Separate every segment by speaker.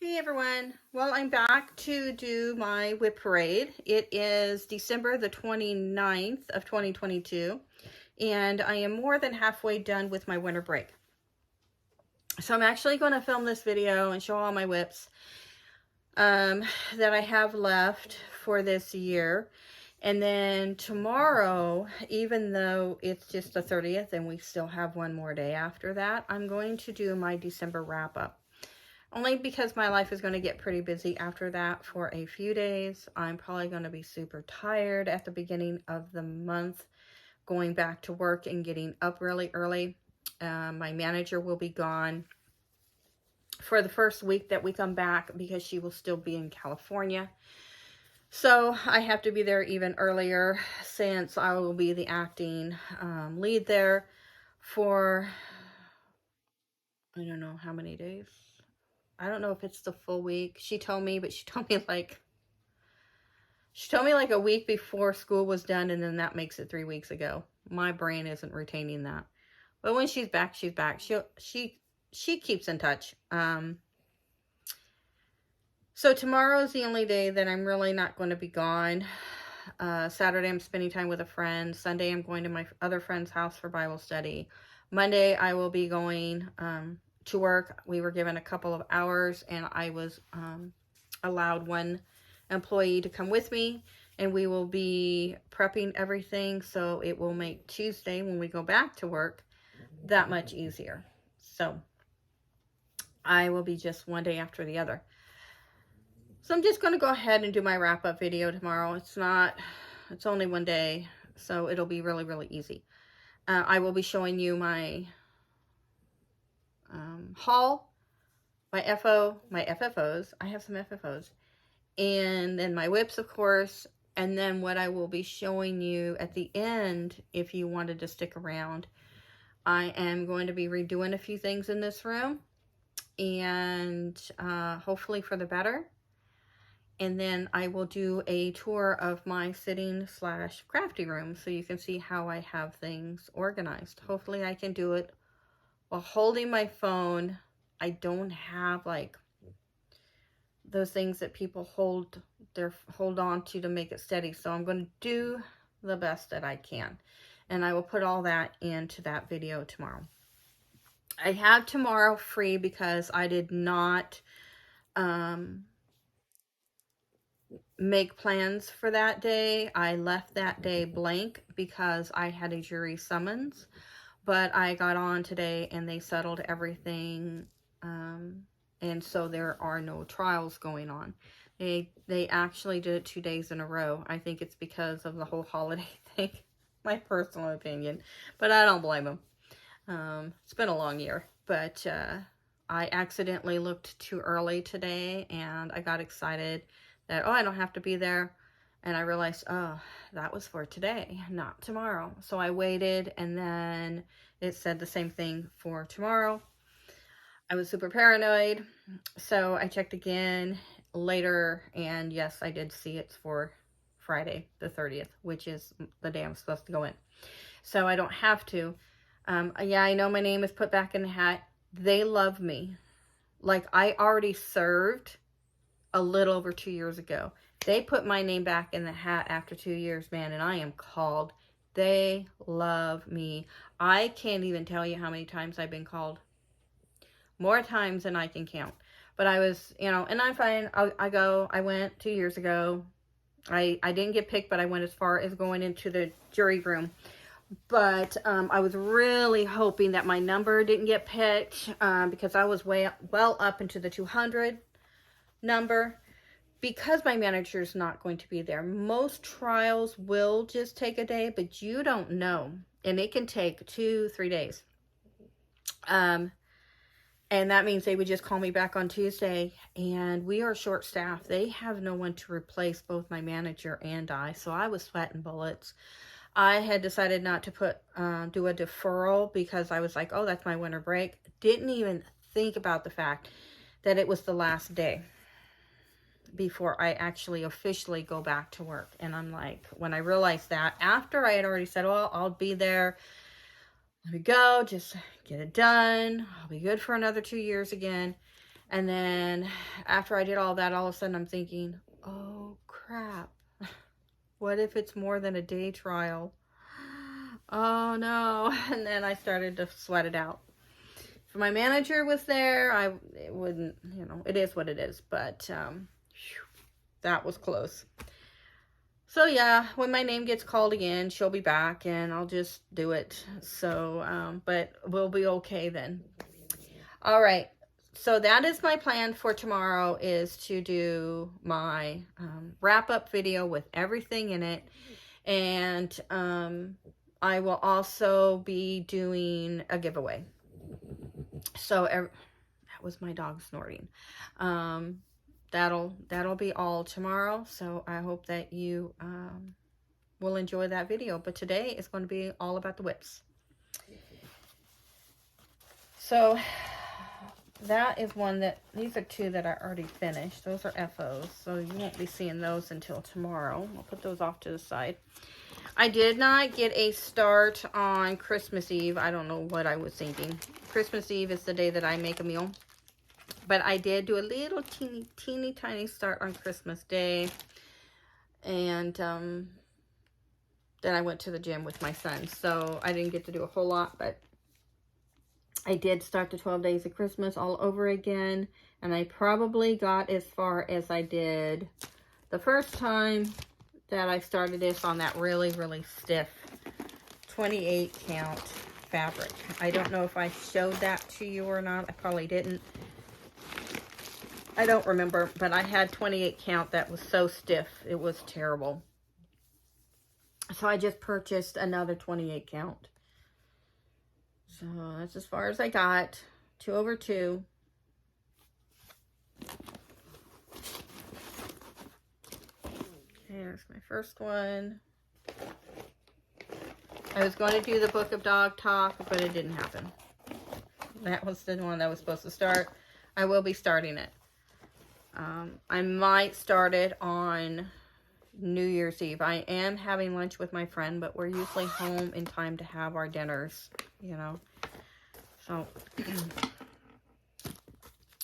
Speaker 1: Hey everyone, well I'm back to do my WIP Parade. It is December the 29th of 2022 and I am more than halfway done with my winter break. So I'm actually going to film this video and show all my WIPs that I have left for this year. And then tomorrow, even though it's just the 30th and we still have one more day after that, I'm going to do my December wrap up. Only because my life is going to get pretty busy after that for a few days. I'm probably going to be super tired at the beginning of the month, going back to work and getting up really early. My manager will be gone for the first week that we come back because she will still be in California. So I have to be there even earlier since I will be the acting lead there for, I don't know how many days. I don't know if it's the full week. She told me, but she told me like a week before school was done, and then that makes it 3 weeks ago. My brain isn't retaining that. But when she's back, she's back. She keeps in touch. So tomorrow is the only day that I'm really not going to be gone. Saturday I'm spending time with a friend. Sunday I'm going to my other friend's house for Bible study. Monday I will be going to work. We were given a couple of hours and I was allowed one employee to come with me, and we will be prepping everything so it will make Tuesday when we go back to work that much easier. So I will be just one day after the other. So I'm just going to go ahead and do my wrap-up video tomorrow. It's only one day, so it'll be really, really easy. I will be showing you my haul, my FFOs. I have some FFOs. And then my WIPs, of course. And then what I will be showing you at the end, if you wanted to stick around, I am going to be redoing a few things in this room. And hopefully for the better. And then I will do a tour of my sitting / crafty room so you can see how I have things organized. Hopefully I can do it while holding my phone. I don't have like those things that people hold on to make it steady. So I'm going to do the best that I can. And I will put all that into that video tomorrow. I have tomorrow free because I did not make plans for that day. I left that day blank because I had a jury summons, but I got on today and they settled everything, and so there are no trials going on. They actually did it 2 days in a row. I think it's because of the whole holiday thing, my personal opinion, but I don't blame them. It's been a long year, but I accidentally looked too early today and I got excited that, oh, I don't have to be there. And I realized, oh, that was for today, not tomorrow. So I waited, and then it said the same thing for tomorrow. I was super paranoid. So I checked again later, and yes, I did see it's for Friday the 30th, which is the day I'm supposed to go in. So I don't have to. Yeah, I know my name is put back in the hat. They love me. Like, I already served a little over 2 years ago. They put my name back in the hat after 2 years, man, and I am called. They love me. I can't even tell you how many times I've been called. More times than I can count. But I was, and I'm fine. I went 2 years ago. I didn't get picked, but I went as far as going into the jury room. But I was really hoping that my number didn't get picked because I was well up into the 200 number, because my manager is not going to be there. Most trials will just take a day, but you don't know, and it can take 2-3 days. And that means they would just call me back on Tuesday, and we are short staffed. They have no one to replace both my manager and I, so I was sweating bullets. I had decided not to do a deferral because I was like, oh, that's my winter break. Didn't even think about the fact that it was the last day before I actually officially go back to work. And I'm like, when I realized that, after I had already said, well, I'll be there, let me go, just get it done, I'll be good for another 2 years again. And then after I did all that, all of a sudden I'm thinking, oh crap, what if it's more than a day trial? Oh no. And then I started to sweat it out. If my manager was there, it wouldn't, you know, it is what it is. But that was close. So yeah, when my name gets called again, she'll be back and I'll just do it. So, but we'll be okay then. All right. So that is my plan for tomorrow, is to do my wrap-up video with everything in it. And I will also be doing a giveaway. So that was my dog snorting. That'll be all tomorrow. So I hope that you will enjoy that video. But today is going to be all about the WIPs. So that is one that, these are two that I already finished. Those are FOs, so you won't be seeing those until tomorrow. I'll put those off to the side. I did not get a start on Christmas Eve. I don't know what I was thinking. Christmas Eve is the day that I make a meal. But I did do a little teeny tiny start on Christmas Day. And then I went to the gym with my son. So I didn't get to do a whole lot, but I did start the 12 Days of Christmas all over again. And I probably got as far as I did the first time that I started this on that really, really stiff 28 count fabric. I don't know if I showed that to you or not. I probably didn't. I don't remember, but I had 28 count that was so stiff. It was terrible. So I just purchased another 28 count. So that's as far as I got. 2 over 2. Here's my first one. I was going to do the Book of Dog Talk, but it didn't happen. That was the one that was supposed to start. I will be starting it. I might start it on New Year's Eve. I am having lunch with my friend, but we're usually home in time to have our dinners, you know. So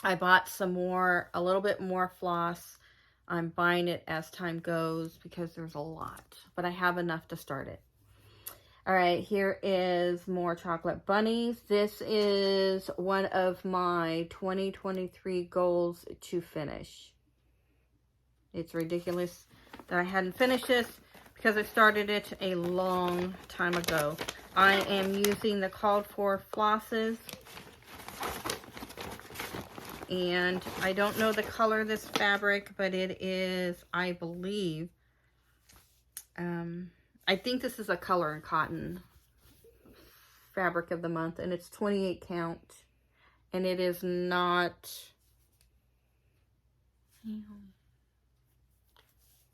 Speaker 1: I bought some more, a little bit more floss. I'm buying it as time goes because there's a lot, but I have enough to start it. All right, here is more chocolate bunnies. This is one of my 2023 goals to finish. It's ridiculous that I hadn't finished this because I started it a long time ago. I am using the called for flosses. And I don't know the color of this fabric, but it is, I believe, I think this is a color and cotton fabric of the month, and it's 28 count, and it is not,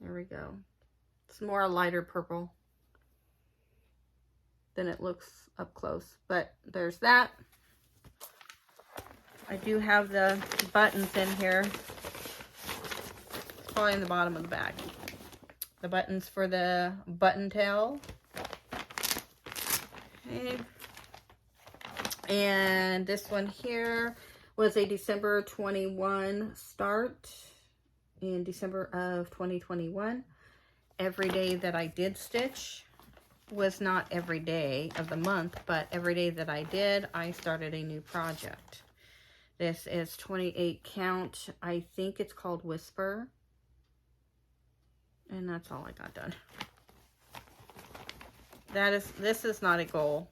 Speaker 1: there we go. It's more a lighter purple than it looks up close, but there's that. I do have the buttons in here. It's probably in the bottom of the bag. The buttons for the button tail. Okay. And this one here was a December 21 start in December of 2021. Every day that I did stitch was not every day of the month, but every day that I did, I started a new project. This is 28 count. I think it's called Whisper. And that's all I got done. This is not a goal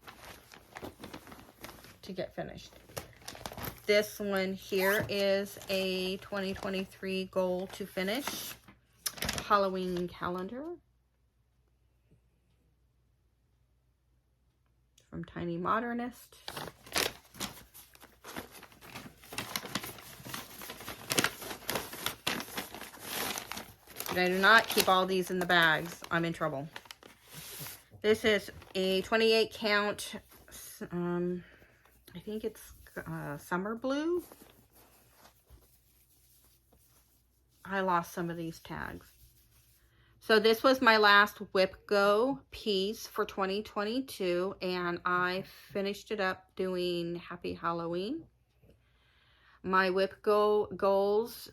Speaker 1: to get finished. This one here is a 2023 goal to finish. Halloween calendar. From Tiny Modernist. I do not keep all these in the bags. I'm in trouble. This is a 28 count, I think it's summer blue. I lost some of these tags. So this was my last WIP Go piece for 2022, and I finished it up doing Happy Halloween. My WIP goals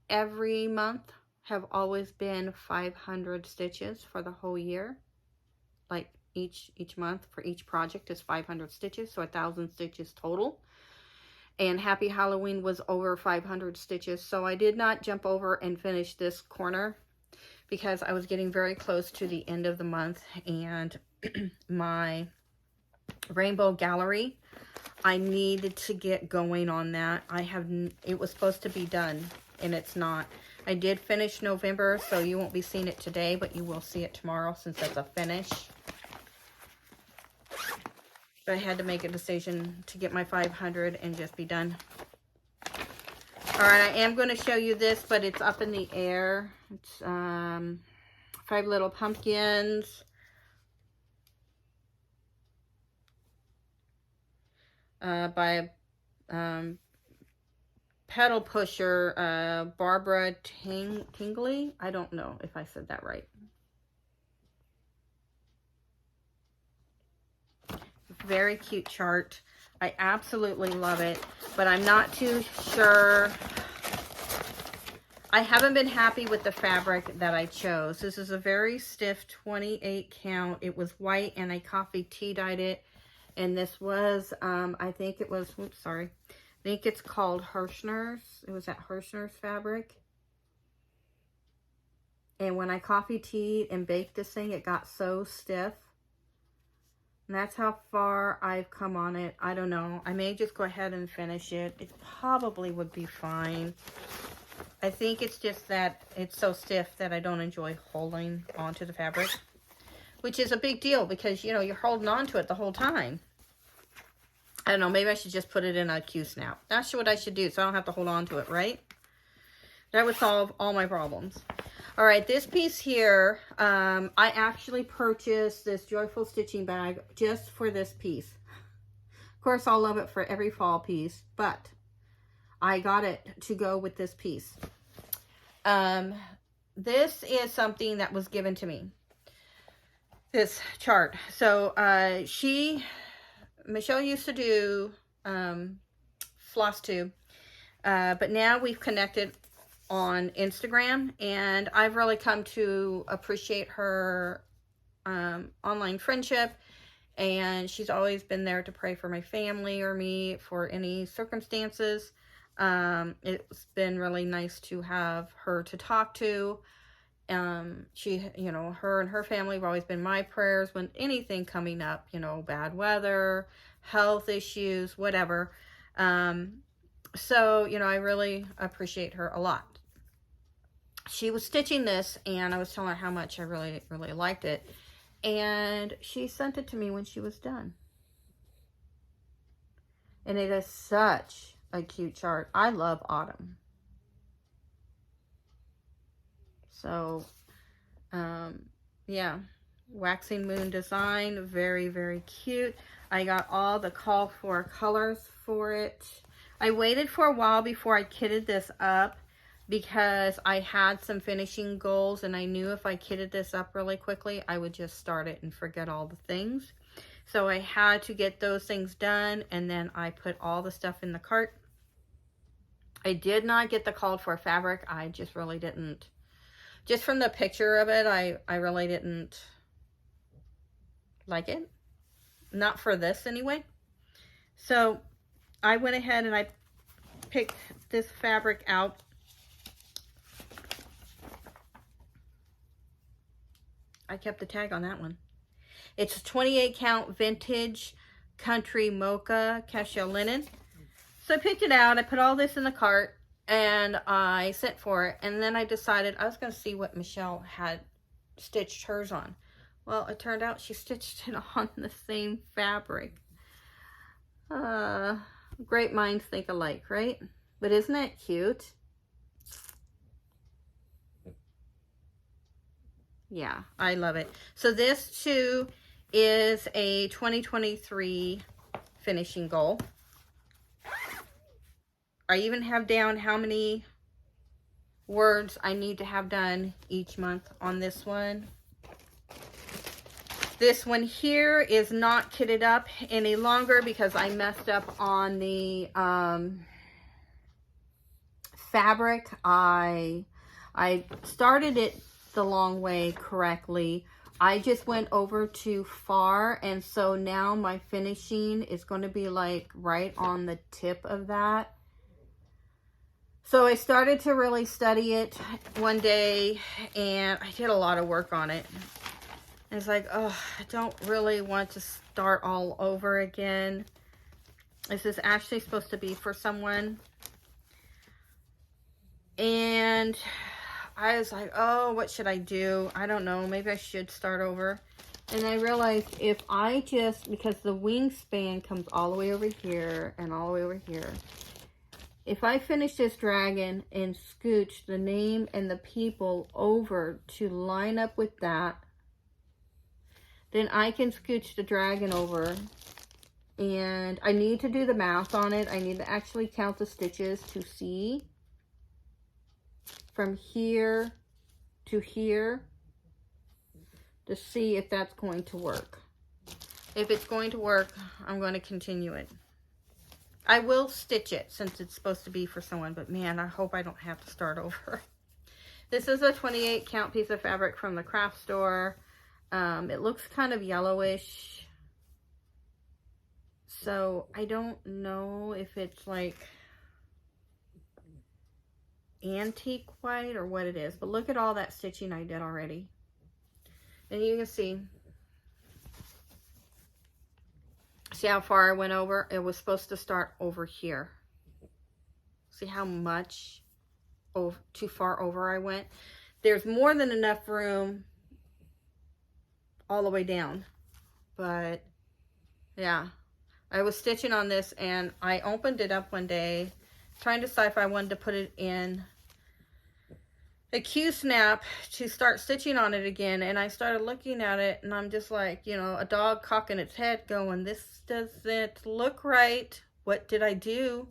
Speaker 1: every month have always been 500 stitches for the whole year. Like each month for each project is 500 stitches, so 1,000 stitches total. And Happy Halloween was over 500 stitches, so I did not jump over and finish this corner because I was getting very close to the end of the month, and my rainbow gallery, I needed to get going on that. It was supposed to be done, and it's not. I did finish November, so you won't be seeing it today, but you will see it tomorrow since that's a finish. But I had to make a decision to get my 500 and just be done. All right, I am going to show you this, but it's up in the air. It's 5 Little Pumpkins. By pedal pusher, Barbara Tingley. I don't know if I said that right. Very cute chart. I absolutely love it, but I'm not too sure. I haven't been happy with the fabric that I chose. This is a very stiff 28 count. It was white and I coffee tea dyed it. And this was, I think it was, oops, sorry. I think it's called Hirschner's. It was at Hirschner's Fabric. And when I coffee tea'd and baked this thing, it got so stiff. And that's how far I've come on it. I don't know. I may just go ahead and finish it. It probably would be fine. I think it's just that it's so stiff that I don't enjoy holding onto the fabric. Which is a big deal because, you know, you're holding on to it the whole time. I don't know. Maybe I should just put it in a Q-snap. That's what I should do so I don't have to hold on to it, right? That would solve all my problems. All right, this piece here, I actually purchased this Joyful Stitching bag just for this piece. Of course, I'll love it for every fall piece, but I got it to go with this piece. This is something that was given to me. This chart. So, Michelle used to do floss tube, but now we've connected on Instagram, and I've really come to appreciate her online friendship, and she's always been there to pray for my family or me for any circumstances. It's been really nice to have her to talk to. She, you know, her and her family have always been my prayers when anything coming up, you know, bad weather, health issues, whatever. So, you know, I really appreciate her a lot. She was stitching this, and I was telling her how much I really, really liked it. And she sent it to me when she was done. And it is such a cute chart. I love autumn. So, yeah. Waxing Moon design. Very, very cute. I got all the call for colors for it. I waited for a while before I kitted this up, because I had some finishing goals, and I knew if I kitted this up really quickly, I would just start it and forget all the things. So I had to get those things done, and then I put all the stuff in the cart. I did not get the called for fabric. I just really didn't. Just from the picture of it, I really didn't like it. Not for this anyway. So I went ahead and I picked this fabric out. I kept the tag on that one. It's a 28 count vintage country mocha cashmere linen. So I picked it out. I put all this in the cart and I sent for it. And then I decided I was going to see what Michelle had stitched hers on. Well, it turned out she stitched it on the same fabric. Great minds think alike, right? But isn't it cute? Yeah, I love it. So this too is a 2023 finishing goal. I even have down how many words I need to have done each month on this one. This one here is not kitted up any longer because I messed up on the fabric, I started it the long way correctly. I just went over too far, and so now my finishing is going to be like right on the tip of that. So I started to really study it one day, and I did a lot of work on it. And it's like, oh, I don't really want to start all over again. This is actually supposed to be for someone. And I was like, oh, what should I do? I don't know. Maybe I should start over. And I realized if I just, because the wingspan comes all the way over here and all the way over here. If I finish this dragon and scooch the name and the people over to line up with that, then I can scooch the dragon over. And I need to do the math on it. I need to actually count the stitches to see from here to here to see if that's going to work. If it's going to work, I'm going to continue it. I will stitch it since it's supposed to be for someone, but man, I hope I don't have to start over. This is a 28 count piece of fabric from the craft store. It looks kind of yellowish. So I don't know if it's like antique white or what it is, but look at all that stitching I did already. And you can see how far I went over? It was supposed to start over here. See how much too far over I went? There's more than enough room all the way down. But yeah, I was stitching on this and I opened it up one day trying to decide if I wanted to put it in a Q-snap to start stitching on it again, and I started looking at it and I'm just like, you know, a dog cocking its head going, this doesn't look right. What did I do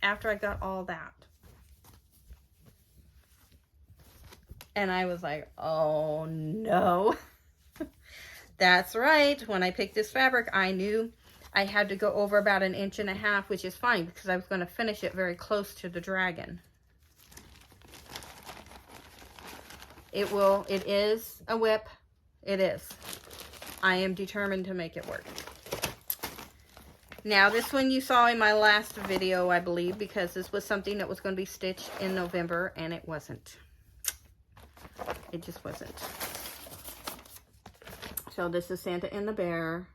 Speaker 1: after I got all that? And I was like, oh no. That's right. When I picked this fabric, I knew I had to go over about 1.5 inches, which is fine because I was going to finish it very close to the dragon. It is a WIP. It is. I am determined to make it work. Now, this one you saw in my last video, I believe, because this was something that was going to be stitched in November, and it wasn't. It just wasn't. So this is Santa and the Bear.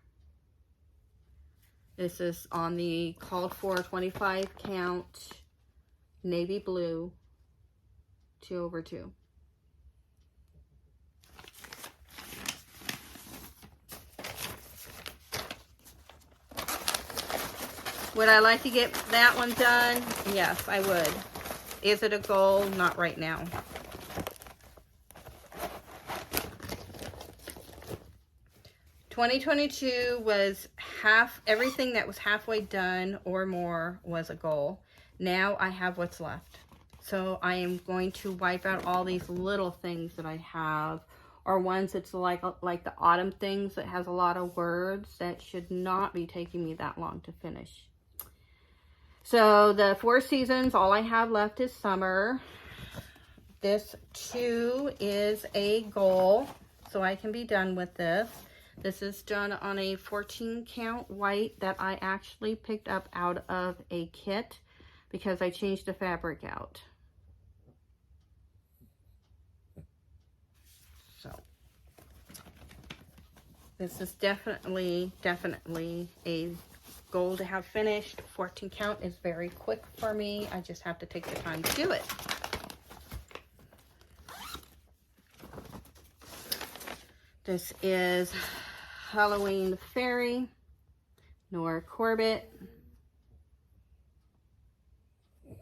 Speaker 1: This is on the called for 25 count navy blue 2/2. Would I like to get that one done? Yes, I would. Is it a goal? Not right now. (2022) was everything that was halfway done or more was a goal. Now I have what's left. So I am going to wipe out all these little things that I have, or ones that's like the autumn things that has a lot of words that should not be taking me that long to finish. So the 4 seasons, all I have left is summer. This too is a goal, so I can be done with this. This is done on a 14 count white that I actually picked up out of a kit because I changed the fabric out. So this is definitely a goal to have finished. 14 count is very quick for me. I just have to take the time to do it. This is Halloween Fairy, Nora Corbett.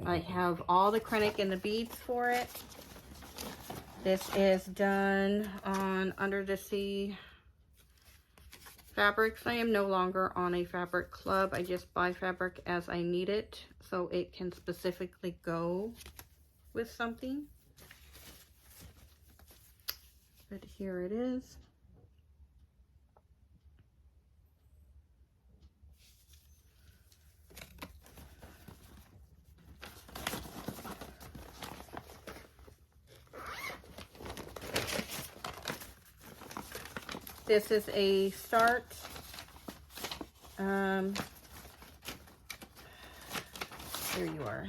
Speaker 1: I have all the Krennic and the beads for it. This is done on Under the Sea fabrics. I am no longer on a fabric club. I just buy fabric as I need it, so it can specifically go with something. But here it is. This is a start. Here you are.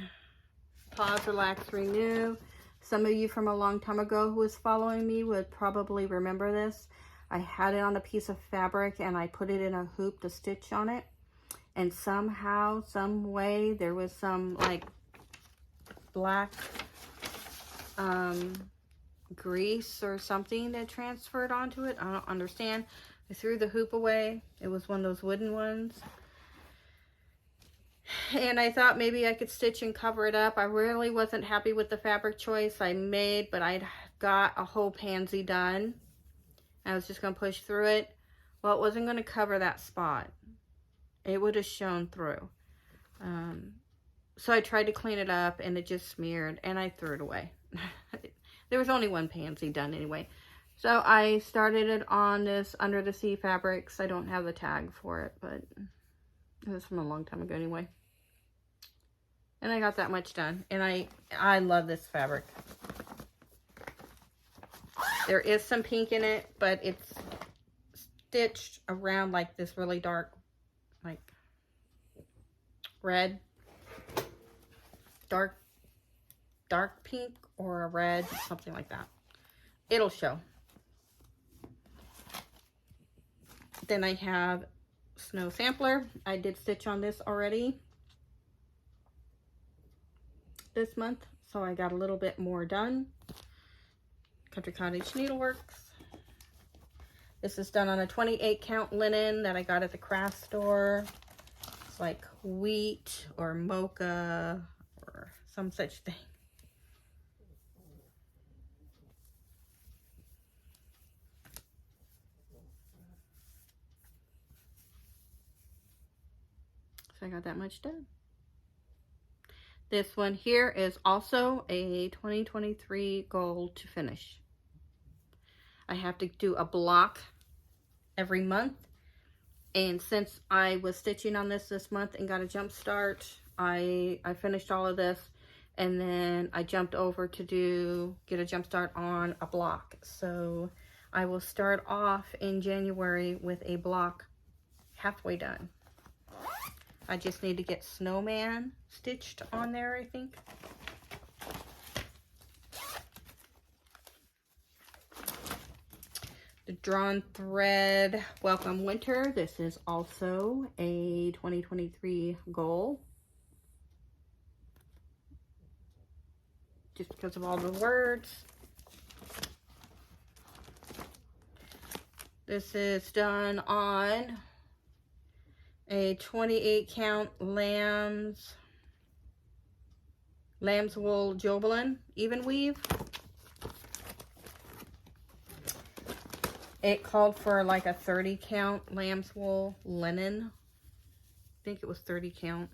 Speaker 1: Pause, relax, renew. Some of you from a long time ago who was following me would probably remember this. I had it on a piece of fabric and I put it in a hoop to stitch on it. And somehow, some way, there was some like black grease or something that transferred onto it. I don't understand. I threw the hoop away. It was one of those wooden ones. And I thought maybe I could stitch and cover it up. I really wasn't happy with the fabric choice I made, but I'd got a whole pansy done. I was just going to push through it. Well, it wasn't going to cover that spot. It would have shown through. So I tried to clean it up and it just smeared and I threw it away. There was only one pansy done anyway. So I started it on this Under the Sea Fabrics. I don't have the tag for it, but it was from a long time ago anyway. And I got that much done. And I love this fabric. There is some pink in it, but it's stitched around like this really dark, like red. Dark pink or a red, something like that. It'll show. Then I have Snow Sampler. I did stitch on this already this month, so I got a little bit more done. Country Cottage Needleworks. This is done on a 28 count linen that I got at the craft store. It's like wheat or mocha or some such thing. So I got that much done. This one here is also a 2023 goal to finish. I have to do a block every month. And since I was stitching on this month and got a jump start, I finished all of this. And then I jumped over to get a jump start on a block. So I will start off in January with a block halfway done. I just need to get Snowman stitched on there, I think. The Drawn Thread Welcome Winter. This is also a 2023 goal. Just because of all the words. This is done on a 28 count lamb's wool Jobelin even weave. It called for like a 30 count lamb's wool linen. I think it was 30 count.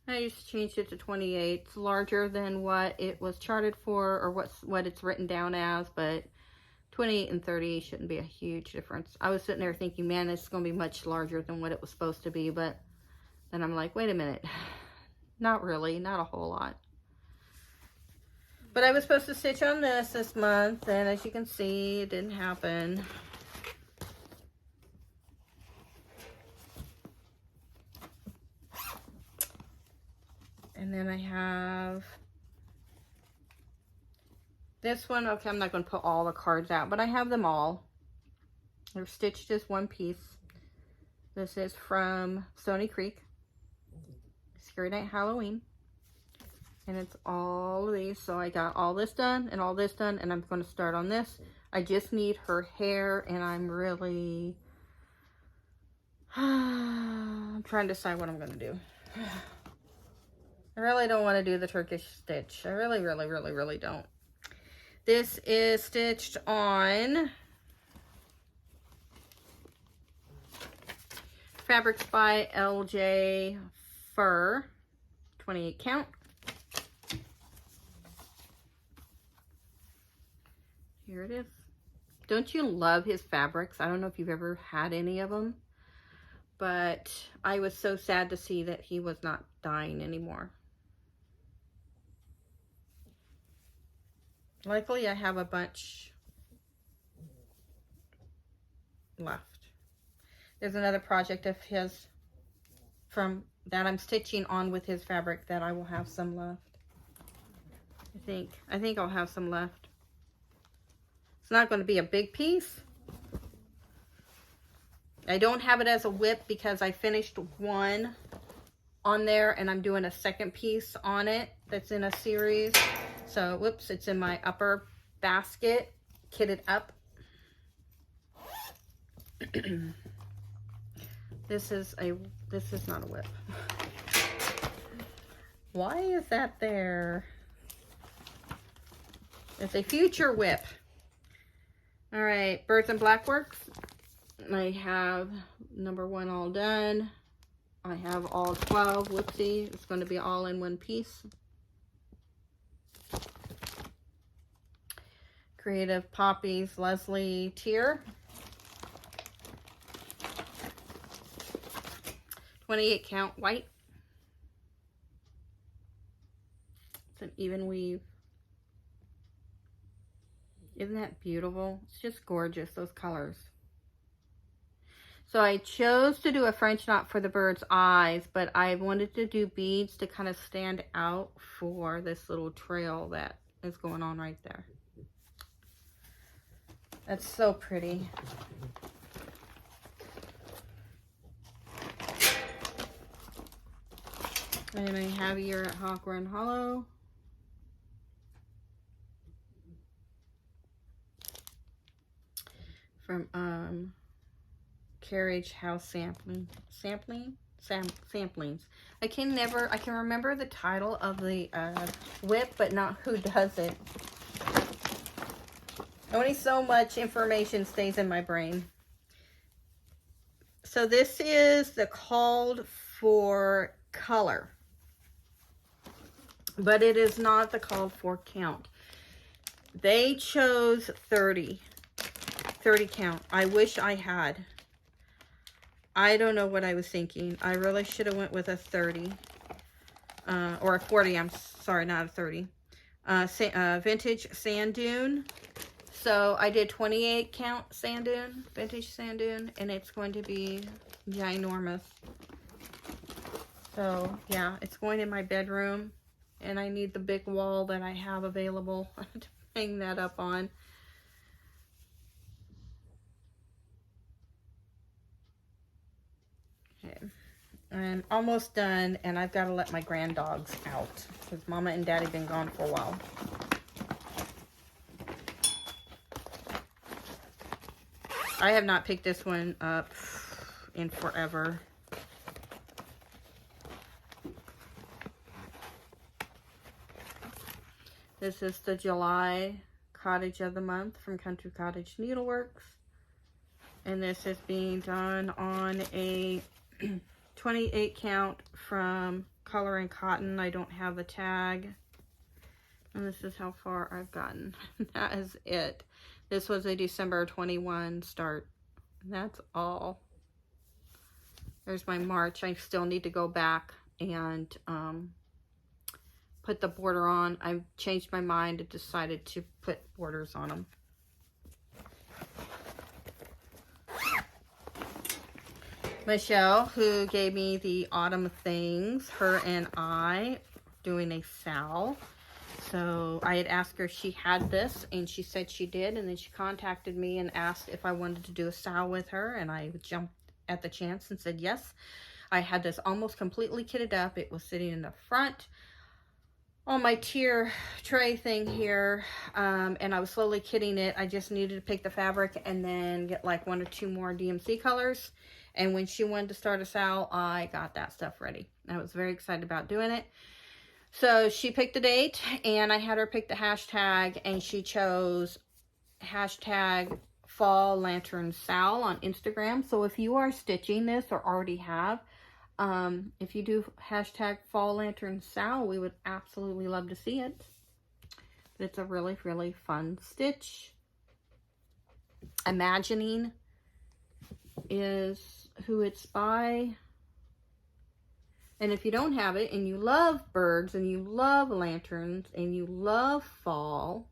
Speaker 1: I just changed it to 28. It's larger than what it was charted for or what it's written down as, but 28 and 30 shouldn't be a huge difference. I was sitting there thinking, man, it's going to be much larger than what it was supposed to be, but then I'm like, wait a minute. Not really, not a whole lot. But I was supposed to stitch on this month, and as you can see, it didn't happen. And then I have this one. Okay, I'm not going to put all the cards out, but I have them all. They're stitched as one piece. This is from Stony Creek. Scary Night Halloween. And it's all of these. So I got all this done and all this done, and I'm going to start on this. I just need her hair, and I'm really I'm trying to decide what I'm going to do. I really don't want to do the Turkish stitch. I really don't. This is stitched on Fabrics by LJ Fur, 28 count. Here it is. Don't you love his fabrics? I don't know if you've ever had any of them, but I was so sad to see that he was not dyeing anymore. Luckily, I have a bunch left. There's another project of his from that I'm stitching on with his fabric that I will have some left. I think I'll have some left. It's not going to be a big piece. I don't have it as a WIP because I finished one on there and I'm doing a second piece on it that's in a series. So, whoops, it's in my upper basket, kitted up. This is not a WIP. Why is that there? It's a future WIP. All right, Birds and Blackworks. I have number 1 all done. I have all 12. Whoopsie, it's going to be all in one piece. Creative Poppies, Leslie Tier. 28 count white. It's an even weave. Isn't that beautiful? It's just gorgeous, those colors. So I chose to do a French knot for the bird's eyes, but I wanted to do beads to kind of stand out for this little trail that is going on right there. That's so pretty. And I have here at Hawk Run Hollow. From Carriage House Samplings. I can remember the title of the WIP, but not who does it. Only so much information stays in my brain. So this is the called for color, but it is not the called for count. They chose 30 count. I wish I had. I don't know what I was thinking. I really should have went with a 30 or a 40. I'm sorry, not a 30. Vintage sand dune. So I did 28 count sand dune, vintage sand dune, and it's going to be ginormous. So yeah, it's going in my bedroom, and I need the big wall that I have available to hang that up on. Okay, I'm almost done, and I've got to let my grand dogs out because Mama and Daddy been gone for a while. I have not picked this one up in forever. This is the July Cottage of the Month from Country Cottage Needleworks. And this is being done on a 28 count from Color and Cotton. I don't have the tag. And this is how far I've gotten. That is it. This was a December 21 start. That's all. There's my March. I still need to go back and put the border on. I changed my mind and decided to put borders on them. Michelle, who gave me the Autumn Things, her and I doing a sal. So I had asked her if she had this, and she said she did, and then she contacted me and asked if I wanted to do a sal with her, and I jumped at the chance and said yes. I had this almost completely kitted up. It was sitting in the front on my tier tray thing here, and I was slowly kitting it. I just needed to pick the fabric and then get like 1 or 2 more DMC colors. And when she wanted to start a sal, I got that stuff ready. I was very excited about doing it. So she picked the date, and I had her pick the hashtag, and she chose hashtag Fall Lantern Sal on Instagram. So if you are stitching this or already have, if you do hashtag Fall Lantern Sal, we would absolutely love to see it. It's a really, really fun stitch. Imagining is who it's by. And if you don't have it and you love birds and you love lanterns and you love fall,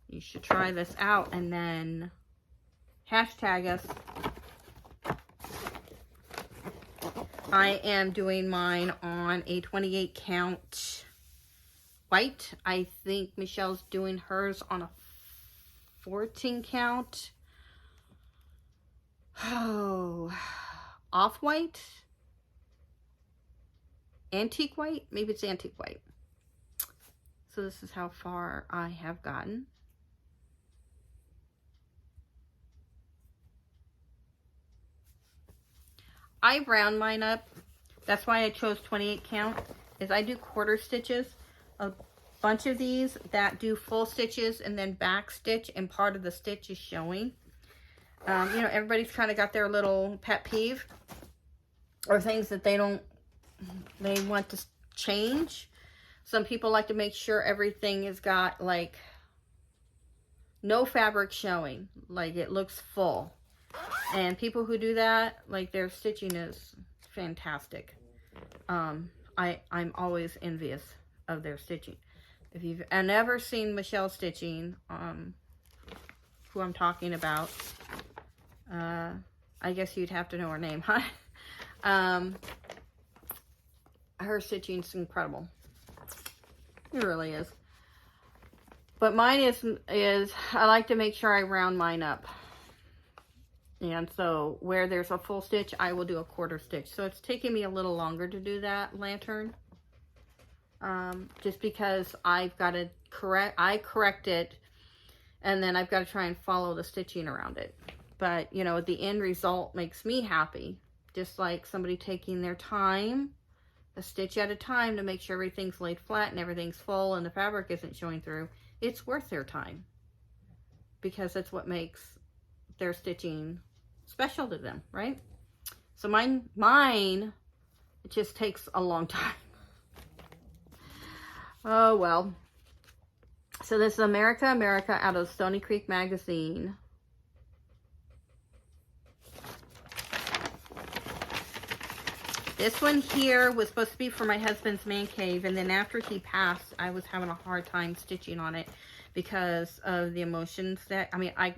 Speaker 1: you should try this out and then hashtag us. I am doing mine on a 28 count white. I think Michelle's doing hers on a 14 count. Oh, off-white? Antique white? Maybe it's antique white. So this is how far I have gotten. I round mine up. That's why I chose 28 count, is I do quarter stitches. A bunch of these that do full stitches and then back stitch, and part of the stitch is showing. You know, everybody's kind of got their little pet peeve or things that they want to change. Some people like to make sure everything has got like no fabric showing, like it looks full. And people who do that, like their stitching is fantastic. I'm always envious of their stitching. If you've never seen Michelle stitching, who I'm talking about, I guess you'd have to know her name, huh? Her stitching's incredible. It really is. But mine is I like to make sure I round mine up. And so where there's a full stitch, I will do a quarter stitch. So it's taking me a little longer to do that lantern. Just because I've got to correct it, and then I've got to try and follow the stitching around it. But, you know, the end result makes me happy. Just like somebody taking their time, a stitch at a time, to make sure everything's laid flat and everything's full and the fabric isn't showing through. It's worth their time, because that's what makes their stitching special to them, right? So mine, it just takes a long time. Oh, well. So this is America out of Stony Creek magazine. This one here was supposed to be for my husband's man cave, and then after he passed, I was having a hard time stitching on it because of the emotions that, I mean, I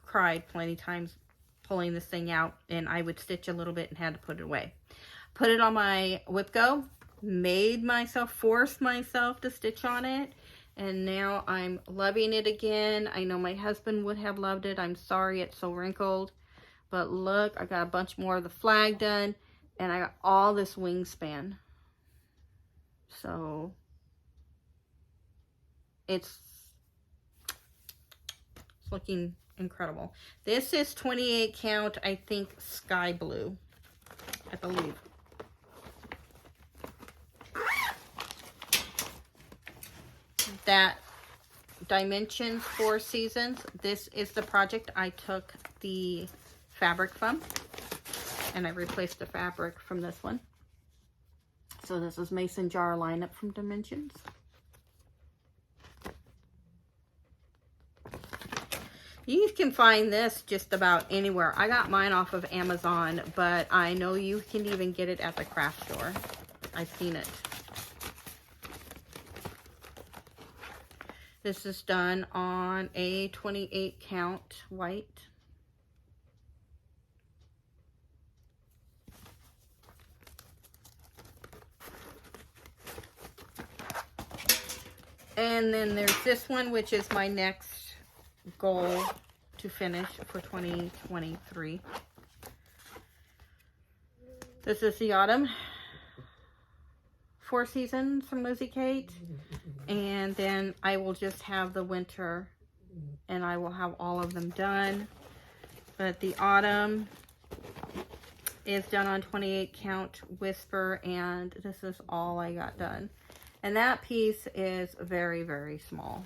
Speaker 1: cried plenty of times pulling this thing out, and I would stitch a little bit and had to put it away. Put it on my WIP Go, forced myself to stitch on it, and now I'm loving it again. I know my husband would have loved it. I'm sorry it's so wrinkled, but look, I got a bunch more of the flag done, and I got all this wingspan. So it's looking incredible. This is 28 count, I think sky blue, I believe. That Dimensions 4 Seasons, this is the project I took the fabric from, and I replaced the fabric from this one. So this is Mason Jar lineup from Dimensions. You can find this just about anywhere. I got mine off of Amazon, but I know you can even get it at the craft store. I've seen it. This is done on a 28 count white. And then there's this one, which is my next goal to finish for 2023. This is the autumn 4 Seasons from Lizzie Kate. And then I will just have the winter, and I will have all of them done. But the autumn is done on 28 count Whisper, and this is all I got done. And that piece is very, very small.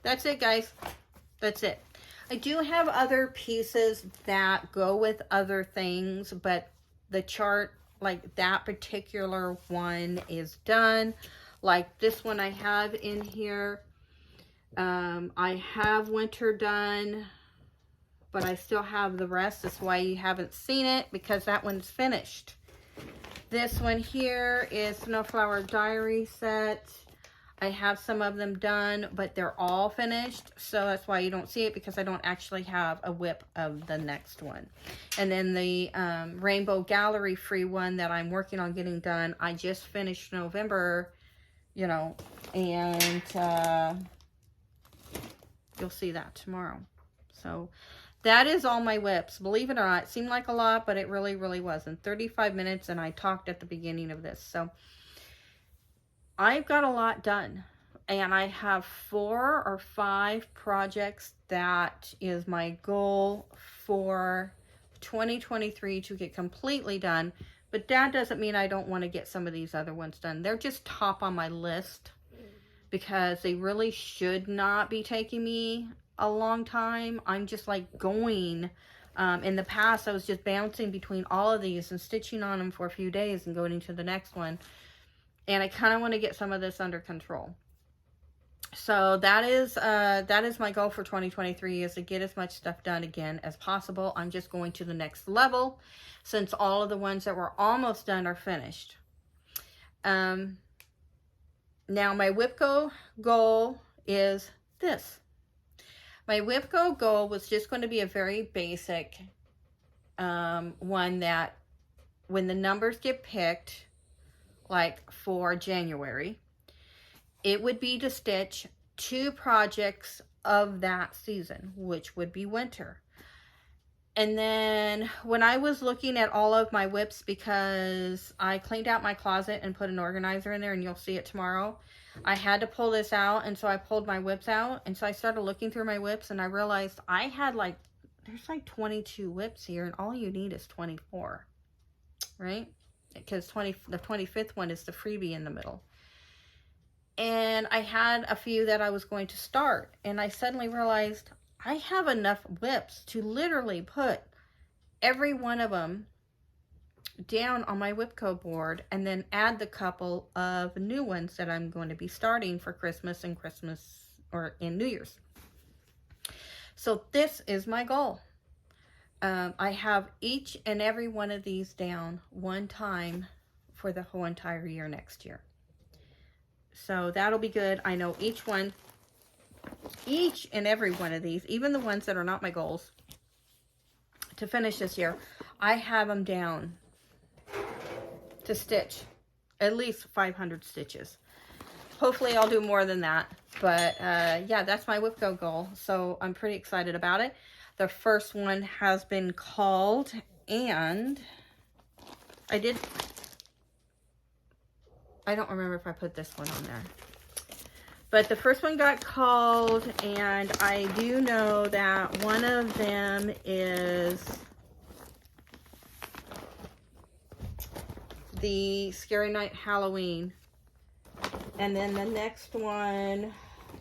Speaker 1: That's it, guys. That's it. I do have other pieces that go with other things, but the chart, like that particular one, is done. Like this one I have in here. I have winter done, but I still have the rest. That's why you haven't seen it, because that one's finished. This one here is Snowflower Diary set. I have some of them done, but they're all finished. So that's why you don't see it, because I don't actually have a WIP of the next one. And then the Rainbow Gallery free one that I'm working on getting done, I just finished November, you know, and you'll see that tomorrow. So that is all my WIPs. Believe it or not, it seemed like a lot, but it really, really wasn't. 35 minutes, and I talked at the beginning of this. So I've got a lot done, and I have 4 or 5 projects that is my goal for 2023 to get completely done. But that doesn't mean I don't want to get some of these other ones done. They're just top on my list because they really should not be taking me a long time. I'm just like going. In the past, I was just bouncing between all of these and stitching on them for a few days and going to the next one. And I kind of want to get some of this under control. So that is my goal for 2023, is to get as much stuff done again as possible. I'm just going to the next level since all of the ones that were almost done are finished. Now my WIPCO goal is this. My WIPCO goal was just going to be a very basic one that when the numbers get picked, like for January, it would be to stitch 2 projects of that season, which would be winter. And then when I was looking at all of my WIPs, because I cleaned out my closet and put an organizer in there, and you'll see it tomorrow, I had to pull this out, and so I pulled my WIPs out. And so I started looking through my WIPs, and I realized I had there's like 22 WIPs here, and all you need is 24, right? Because the 25th one is the freebie in the middle. And I had a few that I was going to start, and I suddenly realized I have enough WIPs to literally put every one of them down on my WIPCO board, and then add the couple of new ones that I'm going to be starting for Christmas or in New Year's. So this is my goal. I have each and every one of these down one time for the whole entire year next year. So that'll be good. I know each and every one of these, even the ones that are not my goals to finish this year, I have them down to stitch at least 500 stitches. Hopefully I'll do more than that, but yeah, that's my WIPCO goal, so I'm pretty excited about it. The first one has been called, and I don't remember if I put this one on there. But the first one got called, and I do know that one of them is the Scary Night Halloween. And then the next one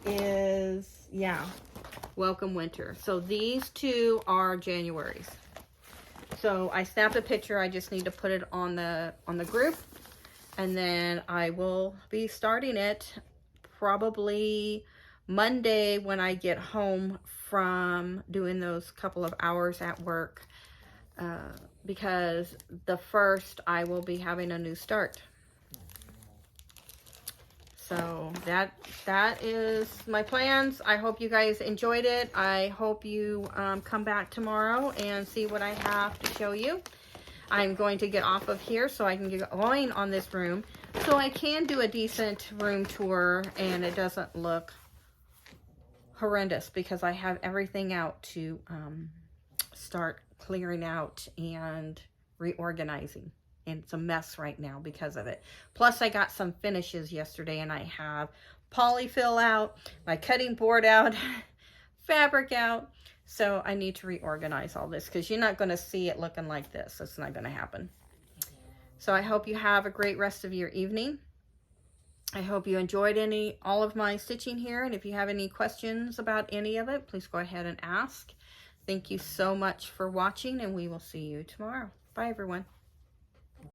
Speaker 1: is, yeah, Welcome Winter. So these 2 are January's. So I snapped a picture. I just need to put it on the group. And then I will be starting it probably Monday when I get home from doing those couple of hours at work, because the 1st I will be having a new start. So that is my plans. I hope you guys enjoyed it. I hope you come back tomorrow and see what I have to show you. I'm going to get off of here so I can get going on this room, so I can do a decent room tour and it doesn't look horrendous, because I have everything out to start clearing out and reorganizing. And it's a mess right now because of it. Plus I got some finishes yesterday, and I have polyfill out, my cutting board out, fabric out. So I need to reorganize all this, because you're not going to see it looking like this. It's not going to happen. So I hope you have a great rest of your evening. I hope you enjoyed all of my stitching here. And if you have any questions about any of it, please go ahead and ask. Thank you so much for watching, and we will see you tomorrow. Bye, everyone.